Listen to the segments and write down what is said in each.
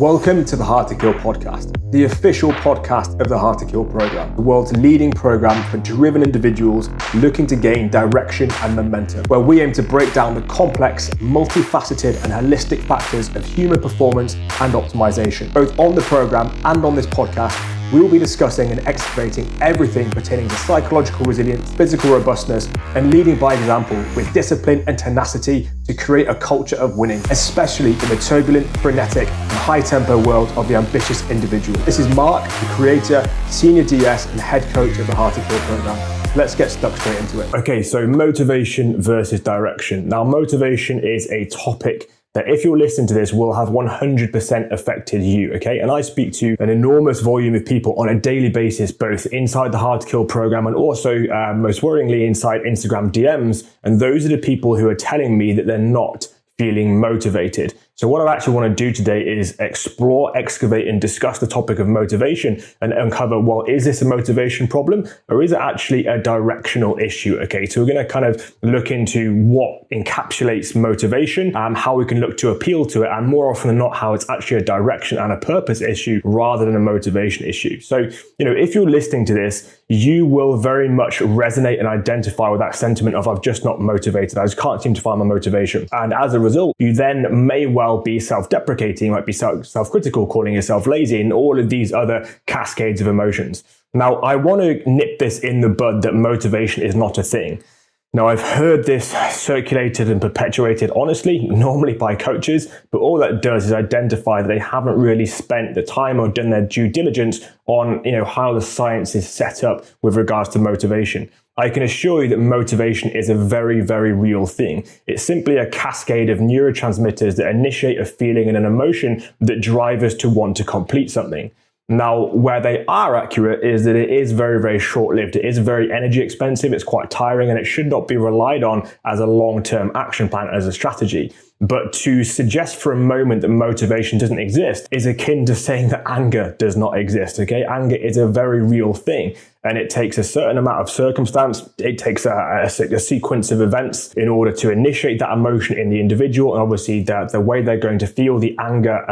Welcome to the Hard to Kill podcast, the official podcast of the Hard to Kill program, the world's leading program for driven individuals looking to gain direction and momentum, where we aim to break down the complex, multifaceted and holistic factors of human performance and optimization. Both on the program and on this podcast, we will be discussing and excavating everything pertaining to psychological resilience, physical robustness, and leading by example with discipline and tenacity to create a culture of winning, especially in the turbulent, frenetic, and high-tempo world of the ambitious individual. This is Mark, the creator, senior DS, and head coach of the Hard to Kill program. Let's get stuck straight into it. Okay, so motivation versus direction. Now, motivation is a topic that if you're listening to this will have 100% affected you, okay? And I speak to an enormous volume of people on a daily basis, both inside the Hard to Kill program and also, most worryingly, inside Instagram DMs. And those are the people who are telling me that they're not feeling motivated. So what I actually want to do today is explore, excavate, and discuss the topic of motivation and uncover, well, is this a motivation problem or is it actually a directional issue? Okay, so we're going to kind of look into what encapsulates motivation, how we can look to appeal to it, and more often than not, how it's actually a direction and a purpose issue rather than a motivation issue. So, if you're listening to this, you will very much resonate and identify with that sentiment of I've just not motivated. I just can't seem to find my motivation. And as a result, you then may well be self-deprecating, you might be self-critical, calling yourself lazy, and all of these other cascades of emotions. Now, I want to nip this in the bud that motivation is not a thing. Now, I've heard this circulated and perpetuated, honestly, normally by coaches, but all that does is identify that they haven't really spent the time or done their due diligence on, how the science is set up with regards to motivation. I can assure you that motivation is a very, very real thing. It's simply a cascade of neurotransmitters that initiate a feeling and an emotion that drive us to want to complete something. Now, where they are accurate is that it is very, very short-lived. It is very energy expensive. It's quite tiring, and it should not be relied on as a long-term action plan, as a strategy. But to suggest for a moment that motivation doesn't exist is akin to saying that anger does not exist, okay? Anger is a very real thing, and it takes a certain amount of circumstance. It takes a sequence of events in order to initiate that emotion in the individual, and obviously the way they're going to feel the anger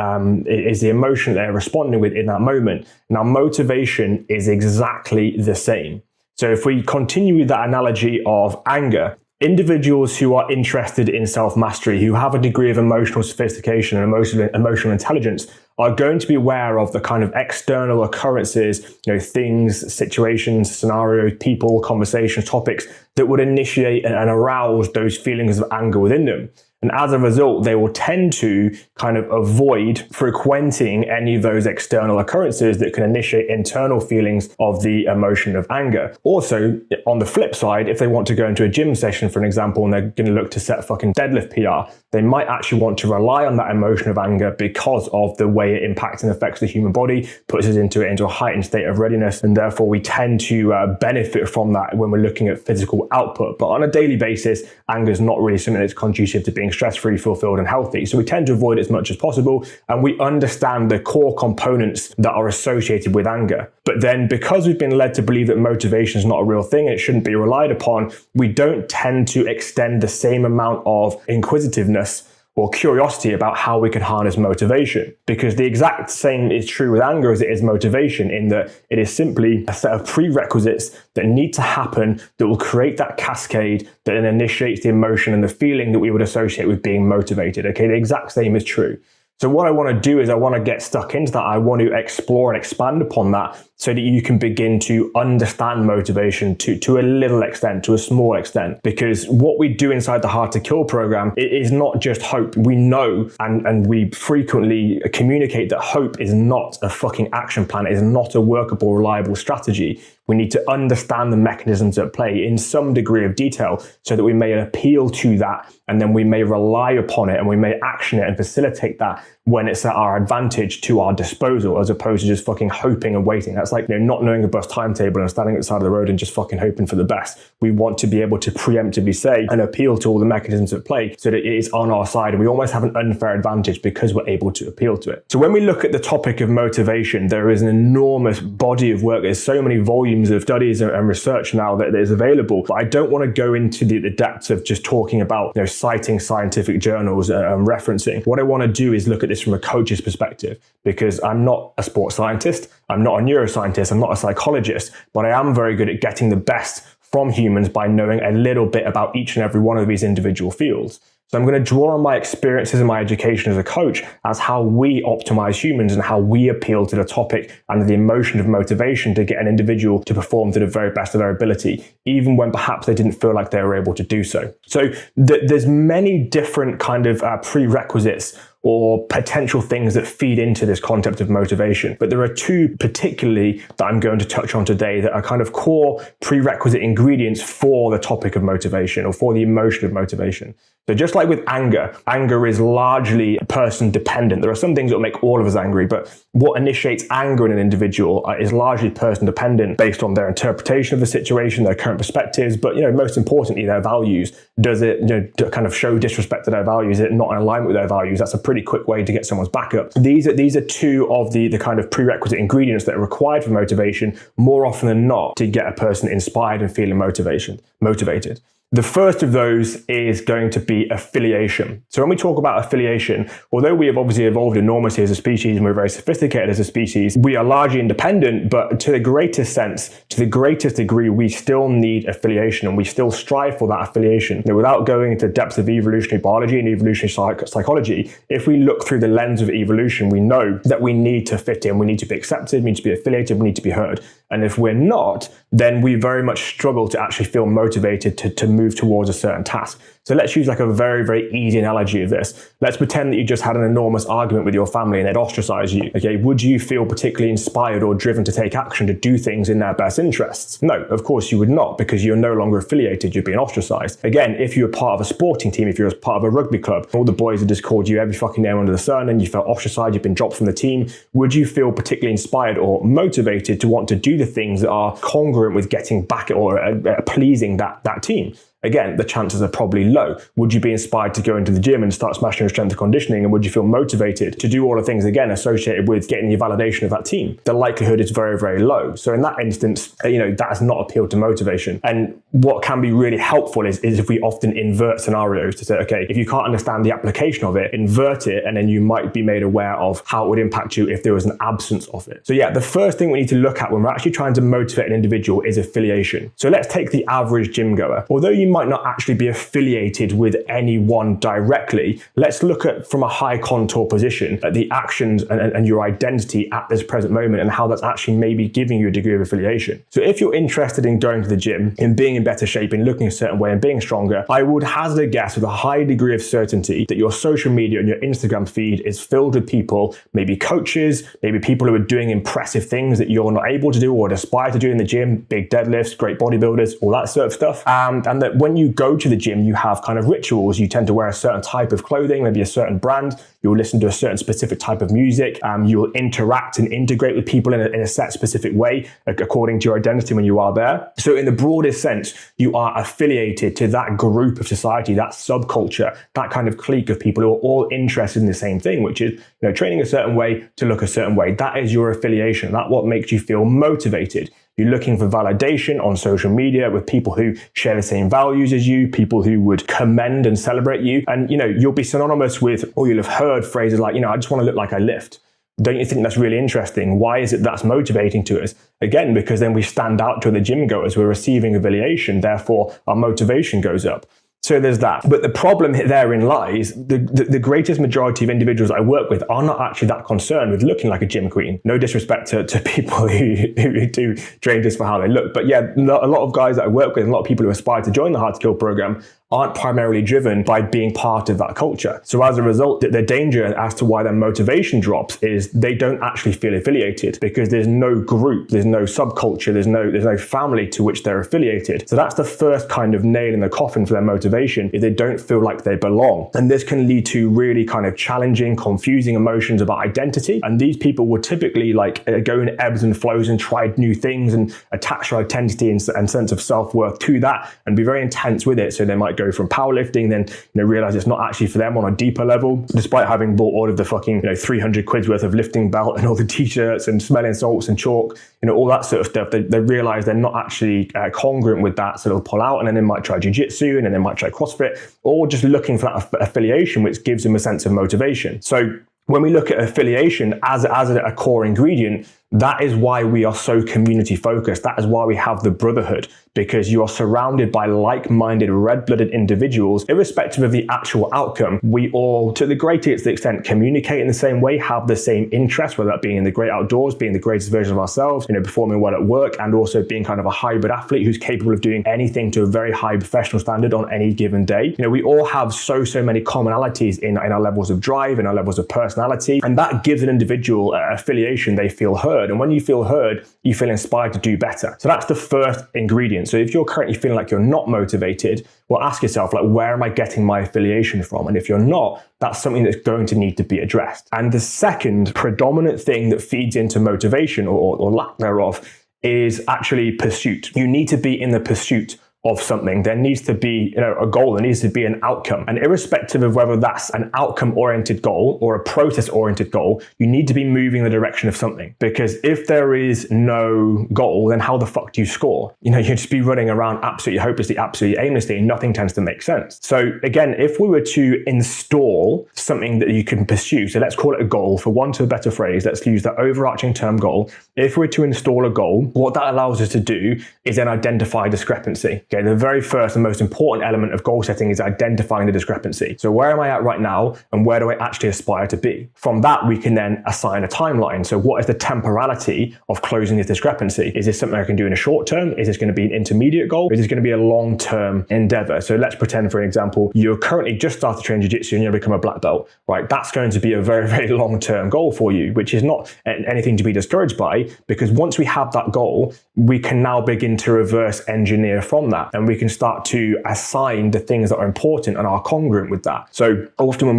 is the emotion they're responding with in that moment. Now, motivation is exactly the same. So if we continue with that analogy of anger, individuals who are interested in self-mastery, who have a degree of emotional sophistication and emotional intelligence, are going to be aware of the kind of external occurrences, things, situations, scenarios, people, conversations, topics that would initiate and arouse those feelings of anger within them. And as a result, they will tend to kind of avoid frequenting any of those external occurrences that can initiate internal feelings of the emotion of anger. Also, on the flip side, if they want to go into a gym session, for an example, and they're going to look to set a fucking deadlift PR, they might actually want to rely on that emotion of anger because of the way it impacts and affects the human body, puts us into a heightened state of readiness, and therefore we tend to benefit from that when we're looking at physical output. But on a daily basis, anger is not really something that's conducive to being stress-free, fulfilled, and healthy. So we tend to avoid it as much as possible, and we understand the core components that are associated with anger. But then because we've been led to believe that motivation is not a real thing, it shouldn't be relied upon, we don't tend to extend the same amount of inquisitiveness or curiosity about how we can harness motivation. Because the exact same is true with anger as it is motivation, in that it is simply a set of prerequisites that need to happen that will create that cascade that then initiates the emotion and the feeling that we would associate with being motivated. Okay, the exact same is true. So what I want to do is I want to get stuck into that. I want to explore and expand upon that so that you can begin to understand motivation to a little extent, to a small extent. Because what we do inside the Hard to Kill program, it is not just hope. We know and we frequently communicate that hope is not a fucking action plan. It is not a workable, reliable strategy. We need to understand the mechanisms at play in some degree of detail so that we may appeal to that, and then we may rely upon it and we may action it and facilitate that when it's at our advantage, to our disposal, as opposed to just fucking hoping and waiting. That's like not knowing a bus timetable and standing at the side of the road and just fucking hoping for the best. We want to be able to preemptively say and appeal to all the mechanisms at play so that it is on our side, and we almost have an unfair advantage because we're able to appeal to it. So when we look at the topic of motivation, there is an enormous body of work. There's so many volumes of studies and research now that is available, but I don't want to go into the depths of just talking about citing scientific journals and referencing. What I want to do is look at this this from a coach's perspective, because I'm not a sports scientist, I'm not a neuroscientist, I'm not a psychologist, but I am very good at getting the best from humans by knowing a little bit about each and every one of these individual fields. So I'm going to draw on my experiences and my education as a coach as how we optimize humans and how we appeal to the topic and the emotion of motivation to get an individual to perform to the very best of their ability, even when perhaps they didn't feel like they were able to do so. So there's many different kind of prerequisites or potential things that feed into this concept of motivation. But there are two particularly that I'm going to touch on today that are kind of core prerequisite ingredients for the topic of motivation or for the emotion of motivation. So just like with anger, anger is largely person dependent. There are some things that will make all of us angry, but what initiates anger in an individual is largely person dependent based on their interpretation of the situation, their current perspectives, but most importantly, their values. Does it kind of show disrespect to their values? Is it not in alignment with their values? That's a pretty quick way to get someone's back up. These are two of the kind of prerequisite ingredients that are required for motivation more often than not to get a person inspired and feeling motivated. The first of those is going to be affiliation. So when we talk about affiliation, although we have obviously evolved enormously as a species and we're very sophisticated as a species, we are largely independent, but to the greatest sense, to the greatest degree, we still need affiliation and we still strive for that affiliation. Without going into depths of evolutionary biology and evolutionary psychology, if we look through the lens of evolution, we know that we need to fit in, we need to be accepted, we need to be affiliated, we need to be heard. And if we're not, then we very much struggle to actually feel motivated to move towards a certain task. So let's use like a very, very easy analogy of this. Let's pretend that you just had an enormous argument with your family and they'd ostracize you. Okay, would you feel particularly inspired or driven to take action to do things in their best interests? No, of course you would not, because you're no longer affiliated, you're being ostracized. Again, if you're part of a sporting team, if you're part of a rugby club, all the boys had just called you every fucking name under the sun and you felt ostracized, you've been dropped from the team, would you feel particularly inspired or motivated to want to do the things that are congruent with getting back or pleasing that team? Again, the chances are probably low. Would you be inspired to go into the gym and start smashing your strength and conditioning? And would you feel motivated to do all the things, again, associated with getting the validation of that team? The likelihood is very, very low. So in that instance, that has not appealed to motivation. And what can be really helpful is if we often invert scenarios to say, okay, if you can't understand the application of it, invert it, and then you might be made aware of how it would impact you if there was an absence of it. So yeah, the first thing we need to look at when we're actually trying to motivate an individual is affiliation. So let's take the average gym goer. Although you might not actually be affiliated with anyone directly, let's look at from a high contour position at the actions and your identity at this present moment and how that's actually maybe giving you a degree of affiliation. So if you're interested in going to the gym, in being in better shape, in looking a certain way and being stronger, I would hazard a guess with a high degree of certainty that your social media and your Instagram feed is filled with people, maybe coaches, maybe people who are doing impressive things that you're not able to do or aspire to do in the gym, big deadlifts, great bodybuilders, all that sort of stuff. And that when you go to the gym, you have kind of rituals. You tend to wear a certain type of clothing, maybe a certain brand. You'll listen to a certain specific type of music. You'll interact and integrate with people in a set specific way, according to your identity when you are there. So in the broadest sense, you are affiliated to that group of society, that subculture, that kind of clique of people who are all interested in the same thing, which is training a certain way to look a certain way. That is your affiliation. That's what makes you feel motivated. You're looking for validation on social media with people who share the same values as you, people who would commend and celebrate you. And, you'll be synonymous with, or you'll have heard phrases like, I just want to look like I lift. Don't you think that's really interesting? Why is it that's motivating to us? Again, because then we stand out to the gym goers. We're receiving affiliation. Therefore, our motivation goes up. So there's that. But the problem therein lies, the greatest majority of individuals I work with are not actually that concerned with looking like a gym queen. No disrespect to people who do train just for how they look. But yeah, a lot of guys that I work with, and a lot of people who aspire to join the Hard to Kill program aren't primarily driven by being part of that culture. So as a result, the danger as to why their motivation drops is they don't actually feel affiliated because there's no group, there's no subculture, there's no family to which they're affiliated. So that's the first kind of nail in the coffin for their motivation, is they don't feel like they belong. And this can lead to really kind of challenging, confusing emotions about identity. And these people will typically go in ebbs and flows and try new things and attach their identity and sense of self-worth to that and be very intense with it. So they might go from powerlifting, then realize it's not actually for them on a deeper level, despite having bought all of the fucking 300 quid's worth of lifting belt and all the t-shirts and smelling salts and chalk, all that sort of stuff. They realize they're not actually congruent with that, so they'll pull out, and then they might try jiu-jitsu, and then they might try CrossFit, or just looking for that affiliation which gives them a sense of motivation. So when we look at affiliation as a core ingredient, that is why we are so community focused. That is why we have the brotherhood, because you are surrounded by like-minded, red-blooded individuals. Irrespective of the actual outcome, we all, to the greatest extent, communicate in the same way, have the same interests, whether that being in the great outdoors, being the greatest version of ourselves, performing well at work, and also being kind of a hybrid athlete who's capable of doing anything to a very high professional standard on any given day. We all have so many commonalities in our levels of drive, in our levels of personality, and that gives an individual affiliation. They feel heard. And when you feel heard, you feel inspired to do better. So that's the first ingredient. So if you're currently feeling like you're not motivated, well, ask yourself, where am I getting my affiliation from? And if you're not, that's something that's going to need to be addressed. And the second predominant thing that feeds into motivation or lack thereof is actually pursuit. You need to be in the pursuit of something. There needs to be a goal. There needs to be an outcome. And irrespective of whether that's an outcome-oriented goal or a process-oriented goal, you need to be moving in the direction of something. Because if there is no goal, then how the fuck do you score? You'd just be running around absolutely hopelessly, absolutely aimlessly, and nothing tends to make sense. So again, if we were to install something that you can pursue, so let's call it a goal, for want of a better phrase, let's use the overarching term goal. If we were to install a goal, what that allows us to do is then identify discrepancy. Okay, the very first and most important element of goal setting is identifying the discrepancy. So where am I at right now, and where do I actually aspire to be? From that, we can then assign a timeline. So what is the temporality of closing this discrepancy? Is this something I can do in a short term? Is this going to be an intermediate goal? Is this going to be a long-term endeavor? So let's pretend, for example, you're currently just started training jiu-jitsu and you're going to become a black belt, right? That's going to be a very, very long-term goal for you, which is not anything to be discouraged by, because once we have that goal, we can now begin to reverse engineer from that. And we can start to assign the things that are important and are congruent with that. So often when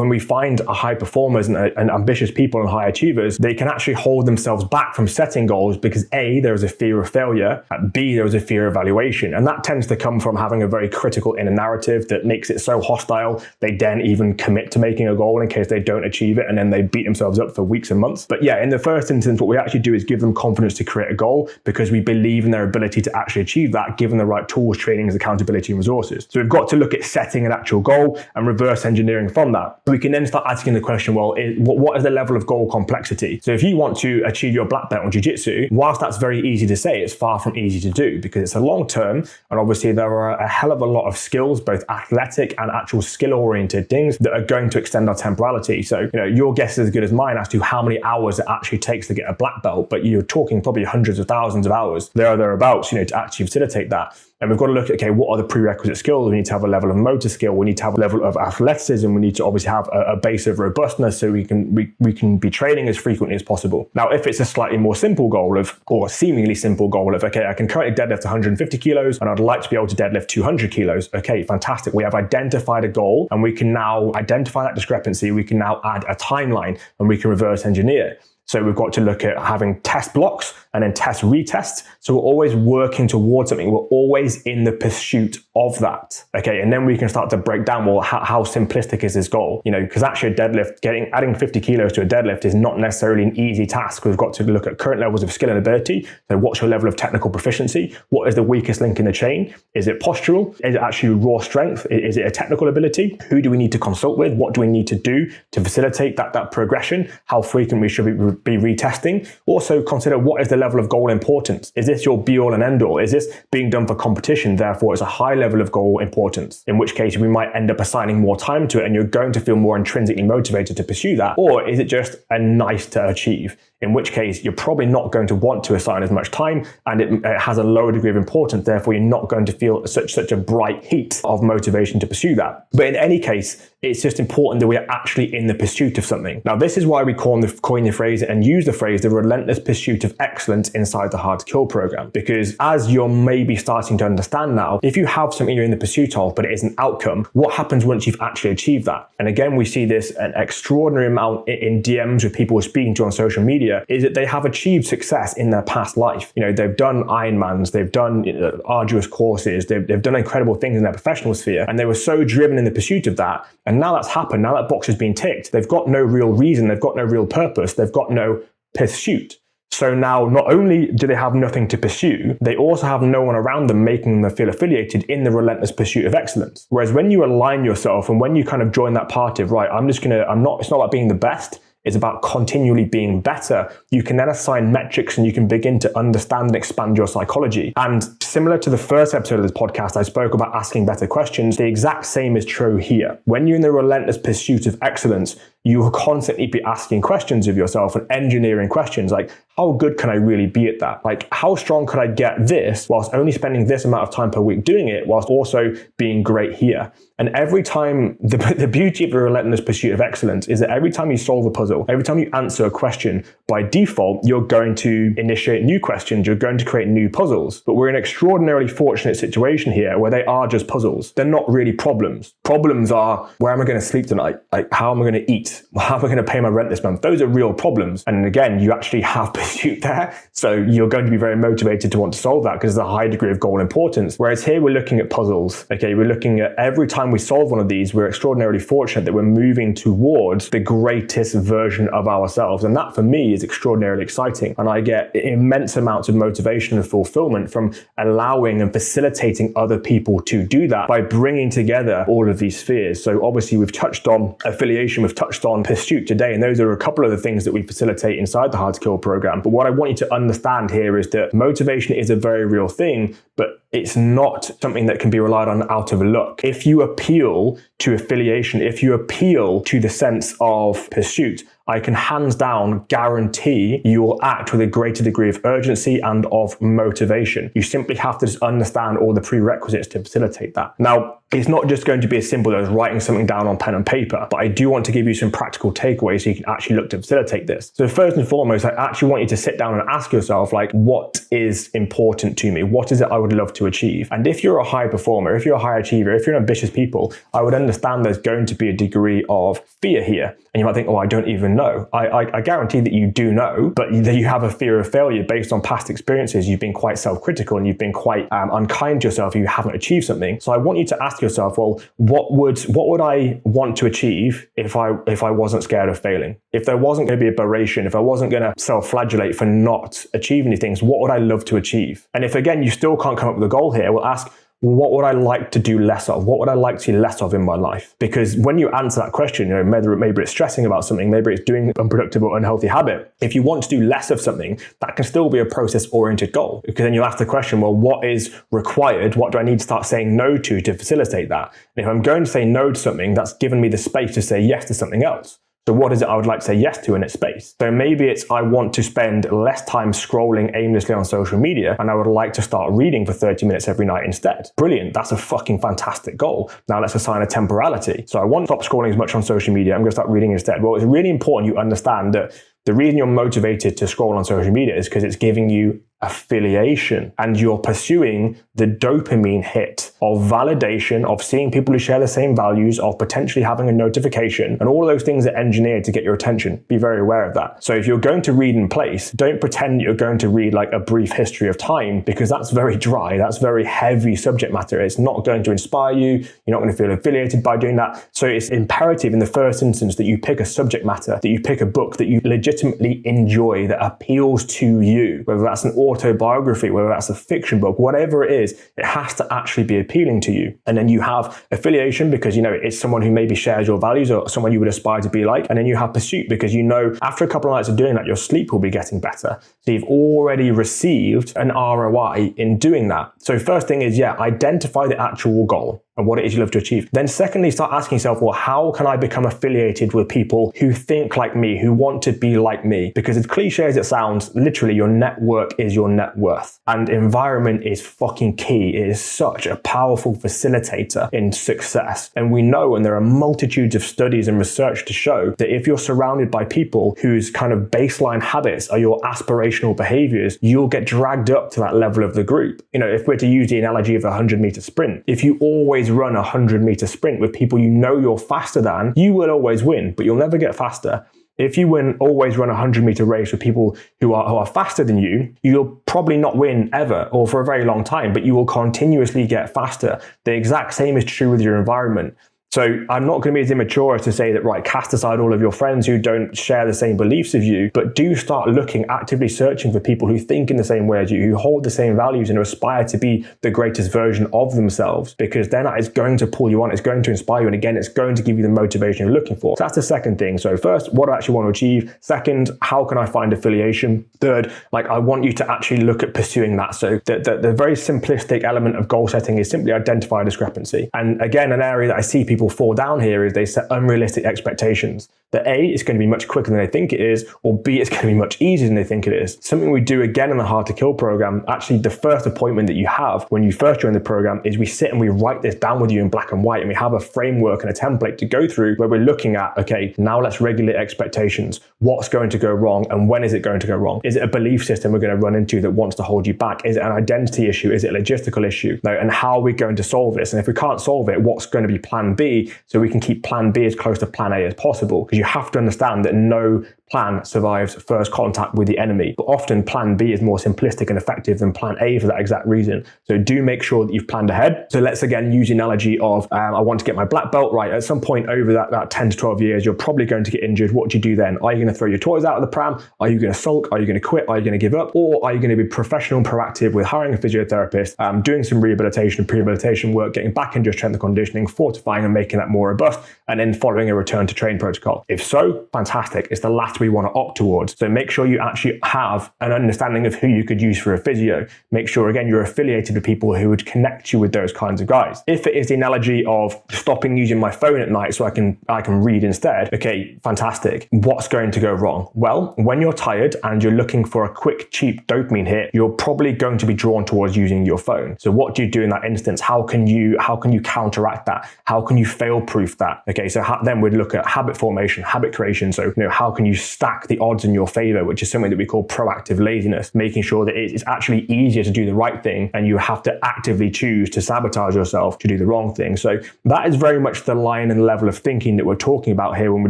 we find high performers and ambitious people and high achievers, they can actually hold themselves back from setting goals because A, there is a fear of failure, B, there is a fear of evaluation. And that tends to come from having a very critical inner narrative that makes it so hostile, they then even commit to making a goal in case they don't achieve it, and then they beat themselves up for weeks and months. But yeah, in the first instance, what we actually do is give them confidence to create a goal because we believe in their ability to actually achieve that, given the right tools, trainings, accountability, and resources. So we've got to look at setting an actual goal and reverse engineering from that. We can then start asking the question, well, what is the level of goal complexity? So if you want to achieve your black belt in jiu-jitsu, whilst that's very easy to say, it's far from easy to do because it's a long term, and obviously there are a hell of a lot of skills, both athletic and actual skill-oriented things that are going to extend our temporality. So, your guess is as good as mine as to how many hours it actually takes to get a black belt, but you're talking probably hundreds of thousands of hours there or thereabouts, to actually facilitate that. And we've got to look at, okay, what are the prerequisite skills? We need to have a level of motor skill. We need to have a level of athleticism. We need to obviously have a base of robustness so we can be training as frequently as possible. Now, if it's a slightly more simple goal or seemingly simple goal of, okay, I can currently deadlift 150 kilos and I'd like to be able to deadlift 200 kilos. Okay, fantastic. We have identified a goal and we can now identify that discrepancy. We can now add a timeline and we can reverse engineer. So we've got to look at having test blocks and then test retests. So we're always working towards something. We're always in the pursuit of that. Okay. And then we can start to break down, well, how simplistic is this goal? Because actually a deadlift, adding 50 kilos to a deadlift is not necessarily an easy task. We've got to look at current levels of skill and ability. So what's your level of technical proficiency? What is the weakest link in the chain? Is it postural? Is it actually raw strength? Is it a technical ability? Who do we need to consult with? What do we need to do to facilitate that progression? How frequent we should be retesting? Also consider, what is the level of goal importance? Is this your be all and end all? Is this being done for competition? Therefore, it's a high level of goal importance, in which case we might end up assigning more time to it and you're going to feel more intrinsically motivated to pursue that. Or is it just a nice to achieve? In which case you're probably not going to want to assign as much time and it has a lower degree of importance. Therefore, you're not going to feel such a bright heat of motivation to pursue that. But in any case, it's just important that we are actually in the pursuit of something. Now, this is why we coin the phrase and use the phrase, the relentless pursuit of excellence inside the Hard to Kill program. Because as you're maybe starting to understand now, if you have something you're in the pursuit of, but it is an outcome, what happens once you've actually achieved that? And again, we see this an extraordinary amount in DMs with people we're speaking to on social media, is that they have achieved success in their past life. They've done Ironmans, they've done arduous courses, they've done incredible things in their professional sphere, and they were so driven in the pursuit of that. And now that's happened, now that box has been ticked. They've got no real reason, they've got no real purpose, they've got no pursuit. So now not only do they have nothing to pursue, they also have no one around them making them feel affiliated in the relentless pursuit of excellence. Whereas when you align yourself and when you kind of join that party of, right, it's not about being the best, it's about continually being better. You can then assign metrics and you can begin to understand and expand your psychology. And similar to the first episode of this podcast, I spoke about asking better questions. The exact same is true here. When you're in the relentless pursuit of excellence, you will constantly be asking questions of yourself and engineering questions like, how good can I really be at that? Like, how strong could I get this whilst only spending this amount of time per week doing it, whilst also being great here? And every time, the beauty of the relentless pursuit of excellence is that every time you solve a puzzle, every time you answer a question, by default, you're going to initiate new questions, you're going to create new puzzles. But we're in an extraordinarily fortunate situation here where they are just puzzles. They're not really problems. Problems are, where am I going to sleep tonight? Like, how am I going to eat? How am I going to pay my rent this month? Those are real problems. And again, you actually have pursuit there. So you're going to be very motivated to want to solve that because there's a high degree of goal importance. Whereas here we're looking at puzzles. Okay, we're looking at every time we solve one of these, we're extraordinarily fortunate that we're moving towards the greatest version of ourselves. And that for me is extraordinarily exciting. And I get immense amounts of motivation and fulfillment from allowing and facilitating other people to do that by bringing together all of these spheres. So obviously we've touched on affiliation, we've touched on pursuit today, and those are a couple of the things that we facilitate inside the Hard to Kill program. But what I want you to understand here is that motivation is a very real thing, but it's not something that can be relied on out of luck. If you appeal to affiliation, if you appeal to the sense of pursuit, I can hands down guarantee you will act with a greater degree of urgency and of motivation. You simply have to just understand all the prerequisites to facilitate that. Now, it's not just going to be as simple as writing something down on pen and paper, but I do want to give you some practical takeaways so you can actually look to facilitate this. So first and foremost, I actually want you to sit down and ask yourself, like, what is important to me? What is it I would love to achieve? And if you're a high performer, if you're a high achiever, if you're an ambitious people, I would understand there's going to be a degree of fear here. And you might think, oh, I don't even know. I guarantee that you do know, but that you have a fear of failure based on past experiences. You've been quite self-critical and you've been quite unkind to yourself if you haven't achieved something. So I want you to ask yourself, well, what would I want to achieve if I wasn't scared of failing? If there wasn't going to be a berration, if I wasn't going to self-flagellate for not achieving these things, what would I love to achieve? And if again, you still can't come up with a goal here, we'll ask, what would I like to do less of? What would I like to see less of in my life? Because when you answer that question, maybe it's stressing about something, maybe it's doing an unproductive or unhealthy habit. If you want to do less of something, that can still be a process-oriented goal. Because then you'll ask the question, well, what is required? What do I need to start saying no to facilitate that? And if I'm going to say no to something, that's given me the space to say yes to something else. So what is it I would like to say yes to in its space? So maybe it's I want to spend less time scrolling aimlessly on social media and I would like to start reading for 30 minutes every night instead. Brilliant. That's a fucking fantastic goal. Now let's assign a temporality. So I want to stop scrolling as much on social media. I'm going to start reading instead. Well, it's really important you understand that the reason you're motivated to scroll on social media is because it's giving you affiliation and you're pursuing the dopamine hit of validation, of seeing people who share the same values, of potentially having a notification, and all of those things are engineered to get your attention. Be very aware of that. So if you're going to read in place, don't pretend you're going to read like a brief history of time, because that's very dry. That's very heavy subject matter. It's not going to inspire you. You're not going to feel affiliated by doing that. So it's imperative in the first instance that you pick a subject matter, that you pick a book that you legitimately enjoy, that appeals to you, whether that's an autobiography, whether that's a fiction book, whatever it is, it has to actually be appealing to you. And then you have affiliation because, it's someone who maybe shares your values or someone you would aspire to be like. And then you have pursuit because after a couple of nights of doing that, your sleep will be getting better. So you've already received an ROI in doing that. So first thing is, identify the actual goal and what it is you love to achieve. Then secondly, start asking yourself, well, how can I become affiliated with people who think like me, who want to be like me? Because as cliche as it sounds, literally your network is your net worth. And environment is fucking key. It is such a powerful facilitator in success. And we know, and there are multitudes of studies and research to show that if you're surrounded by people whose kind of baseline habits are your aspirational behaviors, you'll get dragged up to that level of the group. If we're to use the analogy of a 100-meter sprint, if you always run a 100-meter sprint with people you're faster than, you will always win, but you'll never get faster. If you always run a 100-meter race with people who are faster than you, you'll probably not win ever or for a very long time, but you will continuously get faster. The exact same is true with your environment. So I'm not going to be as immature as to say that, right, cast aside all of your friends who don't share the same beliefs as you, but do start looking, actively searching for people who think in the same way as you, who hold the same values and who aspire to be the greatest version of themselves, because then that is going to pull you on, it's going to inspire you, and again, it's going to give you the motivation you're looking for. So that's the second thing. So first, what do I actually want to achieve? Second, how can I find affiliation? Third, I want you to actually look at pursuing that. So the very simplistic element of goal setting is simply identify a discrepancy. And again, an area that I see people fall down here is they set unrealistic expectations. That A, it's going to be much quicker than they think it is, or B, it's going to be much easier than they think it is. Something we do again in the Hard to Kill program, actually the first appointment that you have when you first join the program is we sit and we write this down with you in black and white, and we have a framework and a template to go through where we're looking at, okay, now let's regulate expectations. What's going to go wrong and when is it going to go wrong? Is it a belief system we're going to run into that wants to hold you back? Is it an identity issue? Is it a logistical issue? No, and how are we going to solve this? And if we can't solve it, what's going to be plan B so we can keep plan B as close to plan A as possible? Because you have to understand that no plan survives first contact with the enemy, but often plan B is more simplistic and effective than plan A for that exact reason. So do make sure that you've planned ahead. So let's again use the analogy of I want to get my black belt. Right, at some point over that 10 to 12 years, you're probably going to get injured. What do you do then? Are you going to throw your toys out of the pram? Are you going to sulk? Are you going to quit? Are you going to give up? Or are you going to be professional and proactive with hiring a physiotherapist, doing some rehabilitation and prehabilitation work, getting back into your strength and conditioning, fortifying and making that more robust, and then following a return to train protocol? If so, fantastic. It's the last we want to opt towards. So make sure you actually have an understanding of who you could use for a physio. Make sure, again, you're affiliated with people who would connect you with those kinds of guys. If it is the analogy of stopping using my phone at night so I can read instead, okay, fantastic. What's going to go wrong? Well, when you're tired and you're looking for a quick, cheap dopamine hit, you're probably going to be drawn towards using your phone. So what do you do in that instance? How can you counteract that? How can you fail-proof that? Okay, so then we'd look at habit formation, habit creation. So, how can you stack the odds in your favor, which is something that we call proactive laziness, making sure that it's actually easier to do the right thing and you have to actively choose to sabotage yourself to do the wrong thing. So that is very much the line and level of thinking that we're talking about here when we're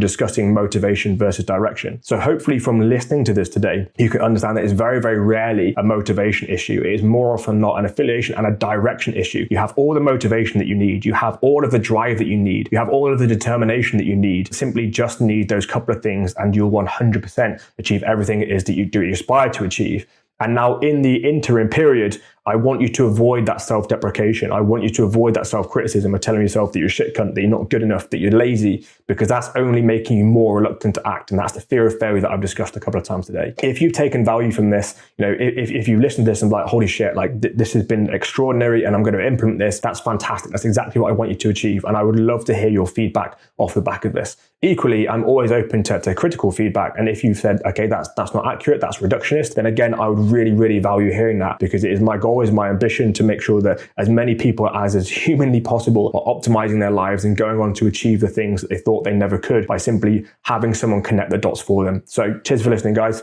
discussing motivation versus direction. So hopefully from listening to this today, you can understand that it's very, very rarely a motivation issue. It is more often not an affiliation and a direction issue. You have all the motivation that you need. You have all of the drive that you need. You have all of the determination that you need. Simply just need those couple of things and you'll 100% achieve everything it is that you aspire to achieve. And now in the interim period, I want you to avoid that self-deprecation. I want you to avoid that self-criticism of telling yourself that you're a shit cunt, that you're not good enough, that you're lazy, because that's only making you more reluctant to act. And that's the fear of failure that I've discussed a couple of times today. If you've taken value from this, if you listen to this and be like, holy shit, this has been extraordinary and I'm going to implement this, that's fantastic. That's exactly what I want you to achieve. And I would love to hear your feedback off the back of this. Equally, I'm always open to critical feedback. And if you've said, okay, that's not accurate, that's reductionist, then again, I would really, really value hearing that, because it is my goal, is my ambition to make sure that as many people as humanly possible are optimizing their lives and going on to achieve the things that they thought they never could by simply having someone connect the dots for them. So cheers for listening, guys.